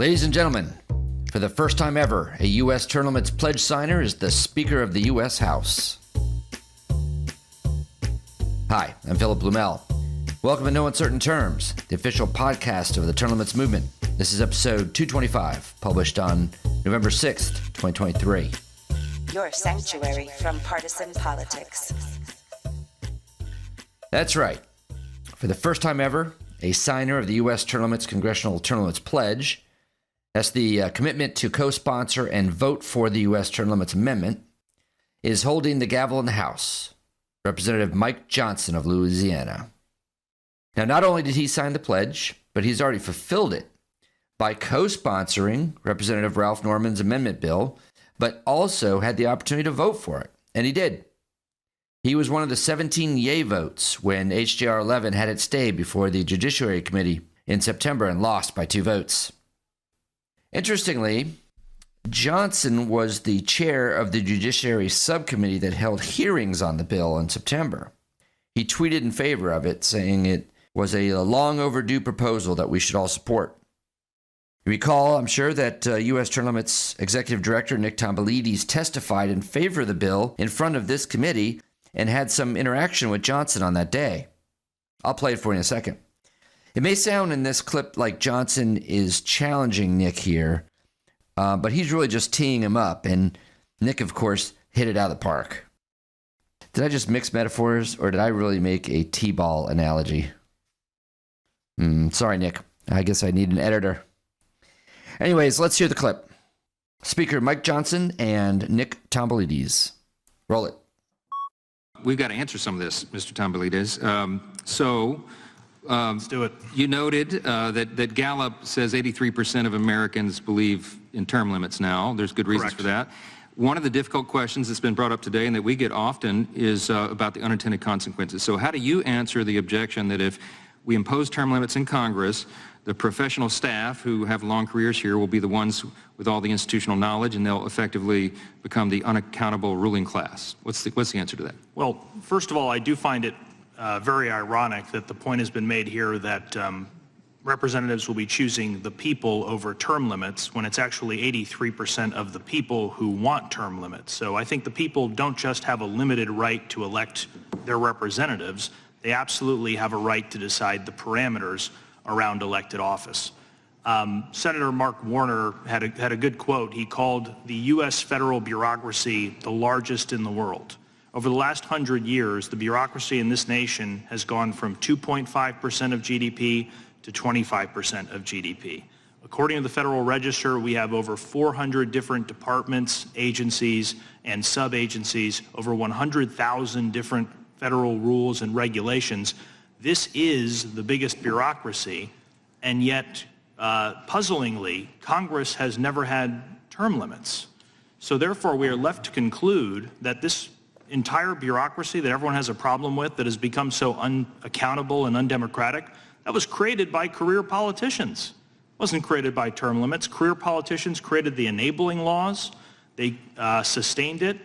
Ladies and gentlemen, for the first time ever, a U.S. term limits pledge signer is the Speaker of the U.S. House. Hi, I'm Philip Blumel. Welcome to No Uncertain Terms, the official podcast of the term limits movement. This is episode 225, published on November 6th, 2023. Your sanctuary from partisan politics. That's right. For the first time ever, a signer of the U.S. term limits congressional term limits pledge, that's the commitment to co-sponsor and vote for the U.S. term limits amendment, is holding the gavel in the House, Representative Mike Johnson of Louisiana. Now, not only did he sign the pledge, but he's already fulfilled it by co-sponsoring Representative Ralph Norman's amendment bill, but also had the opportunity to vote for it, and he did. He was one of the 17 yay votes when HJR 11 had its stay before the Judiciary Committee in September and lost by 2 votes. Interestingly, Johnson was the chair of the Judiciary Subcommittee that held hearings on the bill in September. He tweeted in favor of it, saying it was a long overdue proposal that we should all support. You recall, I'm sure, that U.S. Term Limits Executive Director Nick Tomboulides testified in favor of the bill in front of this committee and had some interaction with Johnson on that day. I'll play it for you in a second. It may sound in this clip like Johnson is challenging Nick here, but he's really just teeing him up, and Nick, of course, hit it out of the park. Did I just mix metaphors, or did I really make a T-ball analogy? Sorry, Nick. I guess I need an editor. Anyways, let's hear the clip. Speaker Mike Johnson and Nick Tomboulides. Roll it. We've got to answer some of this, Mr. Tomboulides. Let's do it. You noted that Gallup says 83% of Americans believe in term limits now. There's good reasons for that. One of the difficult questions that's been brought up today and that we get often is about the unintended consequences. So how do you answer the objection that if we impose term limits in Congress, the professional staff who have long careers here will be the ones with all the institutional knowledge, and they'll effectively become the unaccountable ruling class? What's the answer to that? Well, first of all, I do find it very ironic that the point has been made here that representatives will be choosing the people over term limits when it's actually 83% of the people who want term limits. So I think the people don't just have a limited right to elect their representatives, they absolutely have a right to decide the parameters around elected office. Senator Mark Warner had a good quote. He called the U.S. federal bureaucracy the largest in the world. Over the last 100 years, the bureaucracy in this nation has gone from 2.5% of GDP to 25% of GDP. According to the Federal Register, we have over 400 different departments, agencies, and sub-agencies, over 100,000 different federal rules and regulations. This is the biggest bureaucracy, and yet, puzzlingly, Congress has never had term limits. So therefore, we are left to conclude that this entire bureaucracy that everyone has a problem with, that has become so unaccountable and undemocratic, that was created by career politicians. It wasn't created by term limits. Career politicians created the enabling laws. They sustained it.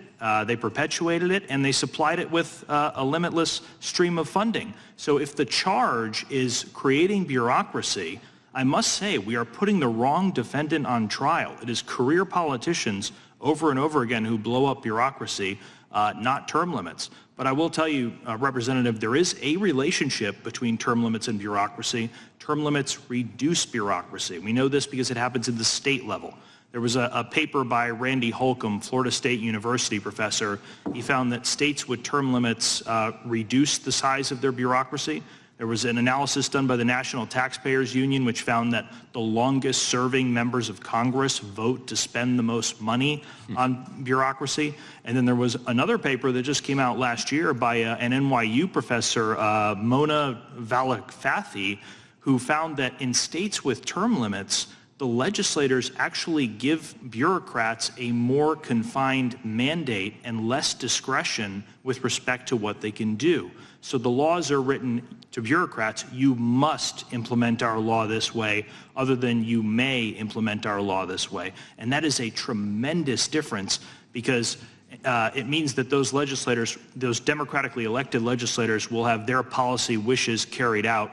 They perpetuated it, and they supplied it with a limitless stream of funding. So if the charge is creating bureaucracy, I must say we are putting the wrong defendant on trial. It is career politicians over and over again who blow up bureaucracy, not term limits. But I will tell you, Representative, there is a relationship between term limits and bureaucracy. Term limits reduce bureaucracy. We know this because it happens at the state level. There was a paper by Randy Holcomb, Florida State University professor. He found that states with term limits reduced the size of their bureaucracy. There was an analysis done by the National Taxpayers Union which found that the longest serving members of Congress vote to spend the most money on bureaucracy. And then there was another paper that just came out last year by an NYU professor, Mona Valakfathi, who found that in states with term limits, the legislators actually give bureaucrats a more confined mandate and less discretion with respect to what they can do. So the laws are written to bureaucrats, you must implement our law this way, other than you may implement our law this way. And that is a tremendous difference because it means that those legislators, those democratically elected legislators, will have their policy wishes carried out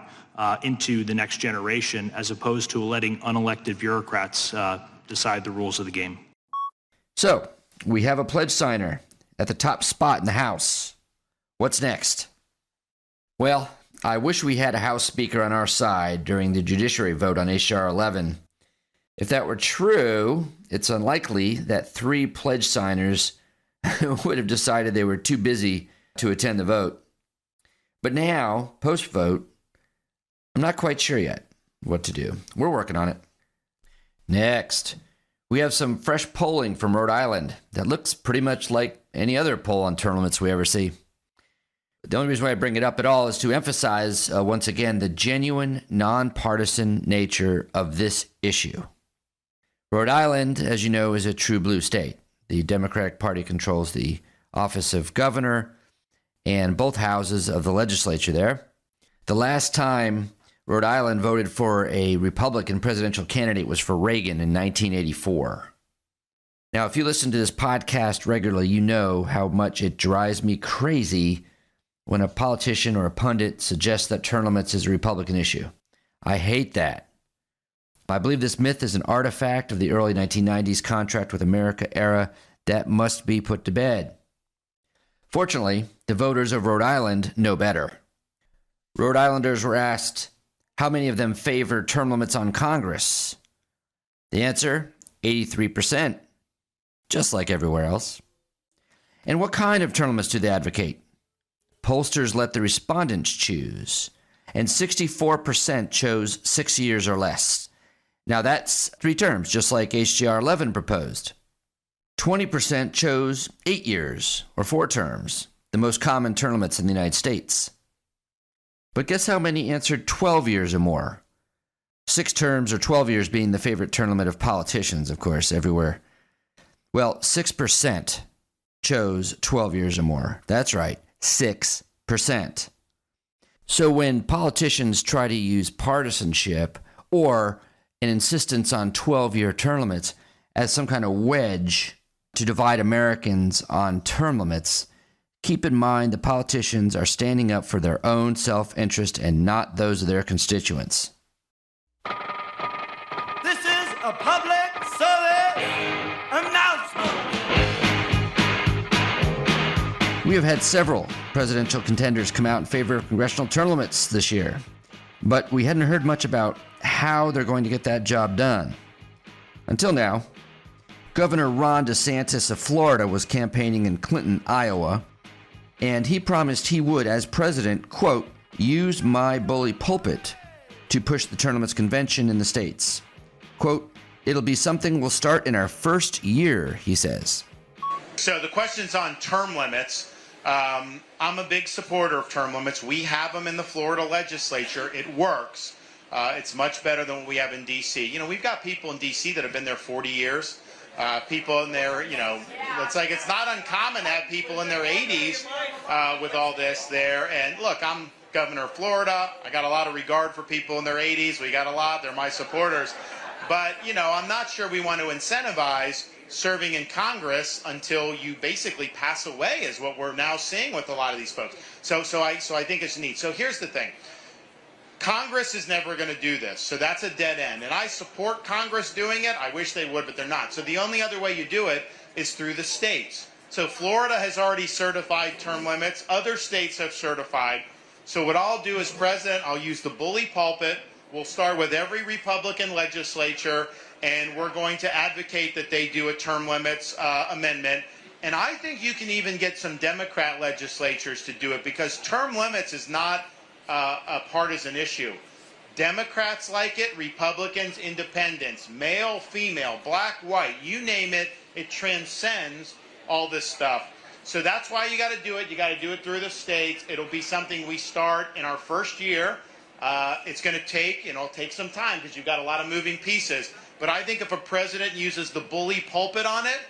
into the next generation, as opposed to letting unelected bureaucrats decide the rules of the game. So, we have a pledge signer at the top spot in the House. What's next? Well, I wish we had a House Speaker on our side during the judiciary vote on H.R. 11. If that were true, it's unlikely that 3 pledge signers would have decided they were too busy to attend the vote. But now, post-vote, I'm not quite sure yet what to do. We're working on it. Next, we have some fresh polling from Rhode Island that looks pretty much like any other poll on term limits we ever see. The only reason why I bring it up at all is to emphasize, once again, the genuine, nonpartisan nature of this issue. Rhode Island, as you know, is a true blue state. The Democratic Party controls the office of governor and both houses of the legislature there. The last time Rhode Island voted for a Republican presidential candidate was for Reagan in 1984. Now, if you listen to this podcast regularly, you know how much it drives me crazy when a politician or a pundit suggests that term limits is a Republican issue. I hate that. I believe this myth is an artifact of the early 1990s contract with America era that must be put to bed. Fortunately, the voters of Rhode Island know better. Rhode Islanders were asked how many of them favor term limits on Congress. The answer, 83%, just like everywhere else. And what kind of term limits do they advocate? Pollsters let the respondents choose, and 64% chose 6 years or less. Now that's 3 terms, just like HJR 11 proposed. 20% chose 8 years or 4 terms, the most common term limits in the United States. But guess how many answered 12 years or more? 6 terms or 12 years being the favorite term limit of politicians, of course, everywhere. Well, 6% chose 12 years or more. That's right, 6%. So when politicians try to use partisanship or an insistence on 12-year term limits as some kind of wedge to divide Americans on term limits, keep in mind the politicians are standing up for their own self-interest and not those of their constituents. This is a public service announcement. We have had several presidential contenders come out in favor of congressional term limits this year, but we hadn't heard much about how they're going to get that job done. Until now, Governor Ron DeSantis of Florida was campaigning in Clinton, Iowa, and he promised he would, as president, quote, use my bully pulpit to push the term limits convention in the states. Quote, it'll be something we'll start in our first year, he says. So the question's on term limits. I'm a big supporter of term limits. We have them in the Florida legislature. It works. It's much better than what we have in D.C. You know, we've got people in D.C. that have been there 40 years. People in their, you know, it's like it's not uncommon to have people in their 80s with all this there. And look, I'm governor of Florida. I got a lot of regard for people in their 80s. We got a lot. They're my supporters. But, you know, I'm not sure we want to incentivize serving in Congress until you basically pass away, is what we're now seeing with a lot of these folks. So I think it's neat. So here's the thing. Congress is never going to do this, so that's a dead end. And I support Congress doing it. I wish they would, but they're not. So the only other way you do it is through the states. So Florida has already certified term limits. Other states have certified. So what I'll do as president, I'll use the bully pulpit. We'll start with every Republican legislature, and we're going to advocate that they do a term limits amendment. And I think you can even get some Democrat legislatures to do it, because term limits is not a partisan issue. Democrats like it, Republicans, independents, male, female, black, white, you name it, it transcends all this stuff. So that's why you got to do it. You got to do it through the states. It'll be something we start in our first year. It's going to take, it'll take some time because you've got a lot of moving pieces. But I think if a president uses the bully pulpit on it,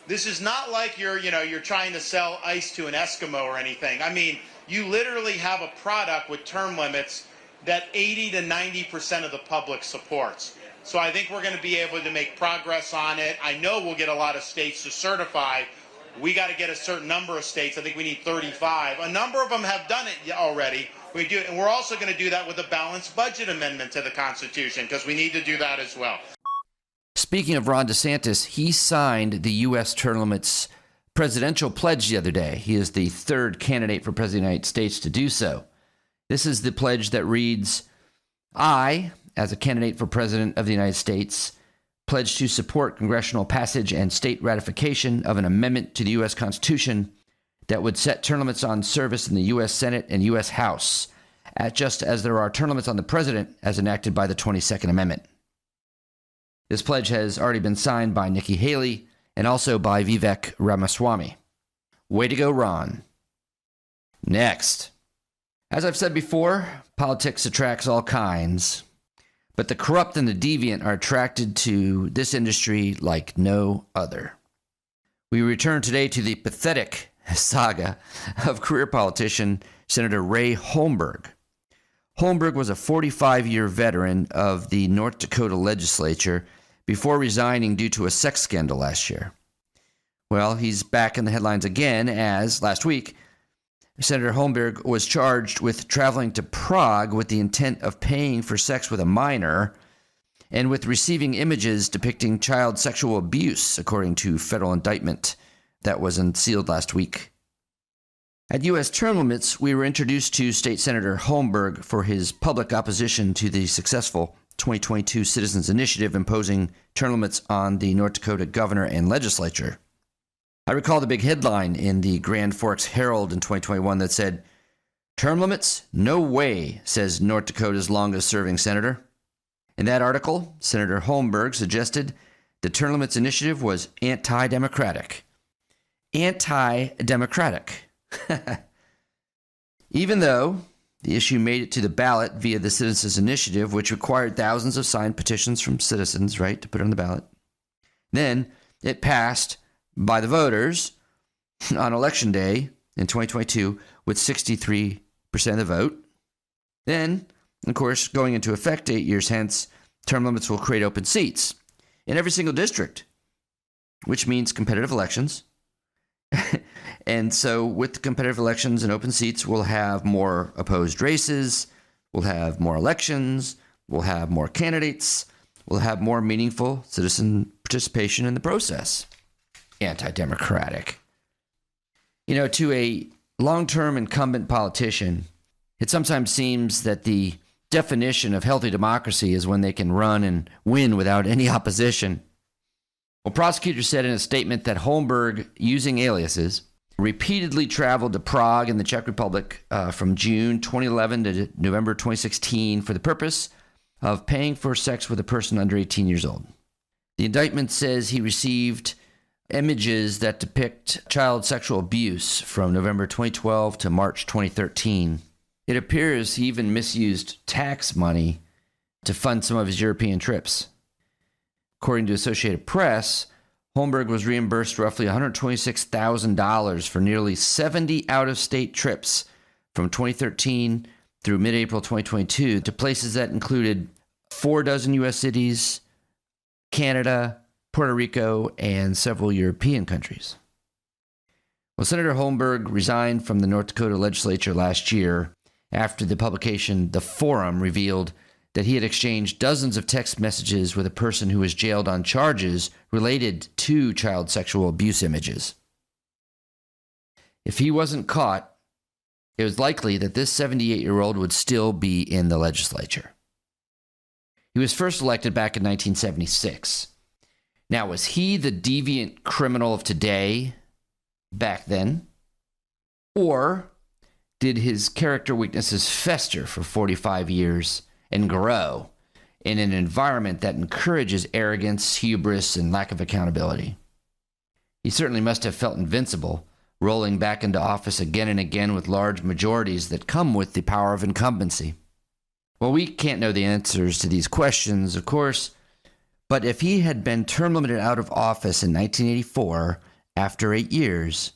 this is not like you're trying to sell ice to an Eskimo or anything. I mean, you literally have a product with term limits that 80 to 90% of the public supports. So I think we're going to be able to make progress on it. I know we'll get a lot of states to certify. We got to get a certain number of states. I think we need 35. A number of them have done it already. We do, and we're also going to do that with a balanced budget amendment to the Constitution, because we need to do that as well. Speaking of Ron DeSantis, he signed the U.S. term limits presidential pledge the other day. He is the third candidate for President of the United States to do so. This is the pledge that reads, I, as a candidate for President of the United States, pledge to support congressional passage and state ratification of an amendment to the U.S. Constitution that would set term limits on service in the U.S. Senate and U.S. House, just as there are term limits on the President as enacted by the 22nd Amendment. This pledge has already been signed by Nikki Haley and also by Vivek Ramaswamy. Way to go, Ron. Next. As I've said before, politics attracts all kinds, but the corrupt and the deviant are attracted to this industry like no other. We return today to the pathetic saga of career politician Senator Ray Holmberg. Holmberg was a 45-year veteran of the North Dakota legislature before resigning due to a sex scandal last year. Well, he's back in the headlines again as, last week, Senator Holmberg was charged with traveling to Prague with the intent of paying for sex with a minor and with receiving images depicting child sexual abuse, according to federal indictment that was unsealed last week. At U.S. term limits, we were introduced to State Senator Holmberg for his public opposition to the successful 2022 Citizens Initiative imposing term limits on the North Dakota governor and legislature. I recall the big headline in the Grand Forks Herald in 2021 that said, "Term limits? No way," says North Dakota's longest-serving senator. In that article, Senator Holmberg suggested the term limits initiative was anti-democratic. Anti-democratic. Even though the issue made it to the ballot via the Citizens Initiative, which required thousands of signed petitions from citizens, right, to put it on the ballot. Then it passed by the voters on Election Day in 2022 with 63% of the vote. Then, of course, going into effect 8 years hence, term limits will create open seats in every single district, which means competitive elections. And so with competitive elections and open seats, we'll have more opposed races, we'll have more elections, we'll have more candidates, we'll have more meaningful citizen participation in the process. Anti-democratic. You know, to a long-term incumbent politician, it sometimes seems that the definition of healthy democracy is when they can run and win without any opposition. Well, prosecutors said in a statement that Holmberg, using aliases, repeatedly traveled to Prague in the Czech Republic from June 2011 to November 2016 for the purpose of paying for sex with a person under 18 years old. The indictment says he received images that depict child sexual abuse from November 2012 to March 2013. It appears he even misused tax money to fund some of his European trips. According to Associated Press, Holmberg was reimbursed roughly $126,000 for nearly 70 out-of-state trips from 2013 through mid-April 2022 to places that included 4 U.S. cities, Canada, Puerto Rico, and several European countries. Well, Senator Holmberg resigned from the North Dakota legislature last year after the publication The Forum revealed that he had exchanged dozens of text messages with a person who was jailed on charges related to child sexual abuse images. If he wasn't caught, it was likely that this 78-year-old would still be in the legislature. He was first elected back in 1976. Now, was he the deviant criminal of today back then? Or did his character weaknesses fester for 45 years and grow in an environment that encourages arrogance, hubris, and lack of accountability? He certainly must have felt invincible, rolling back into office again and again with large majorities that come with the power of incumbency. Well, we can't know the answers to these questions, of course, but if he had been term limited out of office in 1984, after 8 years,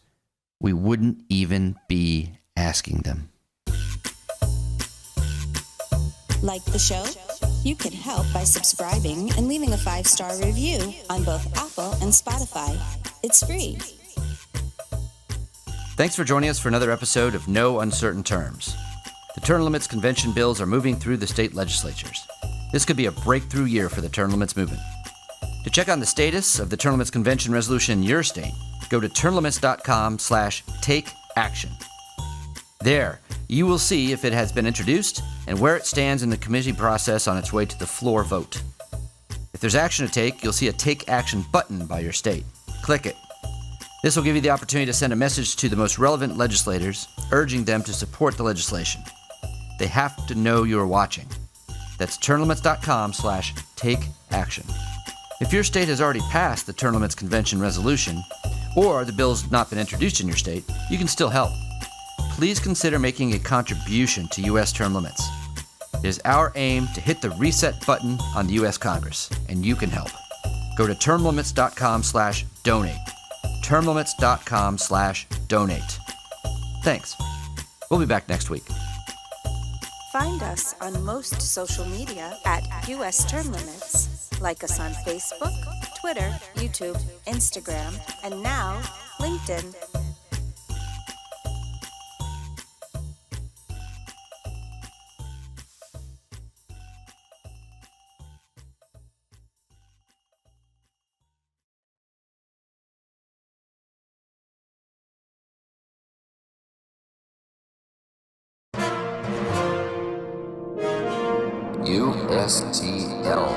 we wouldn't even be asking them. Like the show? You can help by subscribing and leaving a 5-star review on both Apple and Spotify. It's free. Thanks for joining us for another episode of No Uncertain Terms. The term limits convention bills are moving through the state legislatures. This could be a breakthrough year for the term limits movement. To check on the status of the term limits convention resolution in your state, go to termlimits.com/takeaction. There, you will see if it has been introduced and where it stands in the committee process on its way to the floor vote. If there's action to take, you'll see a Take Action button by your state. Click it. This will give you the opportunity to send a message to the most relevant legislators, urging them to support the legislation. They have to know you're watching. That's termlimits.com/takeaction. If your state has already passed the term limits convention resolution, or the bill's not been introduced in your state, you can still help. Please consider making a contribution to U.S. term limits. It is our aim to hit the reset button on the U.S. Congress, and you can help. Go to termlimits.com/donate. termlimits.com/donate. Thanks. We'll be back next week. Find us on most social media at US Term Limits. Like us on Facebook, Twitter, YouTube, Instagram, and now LinkedIn. USTL.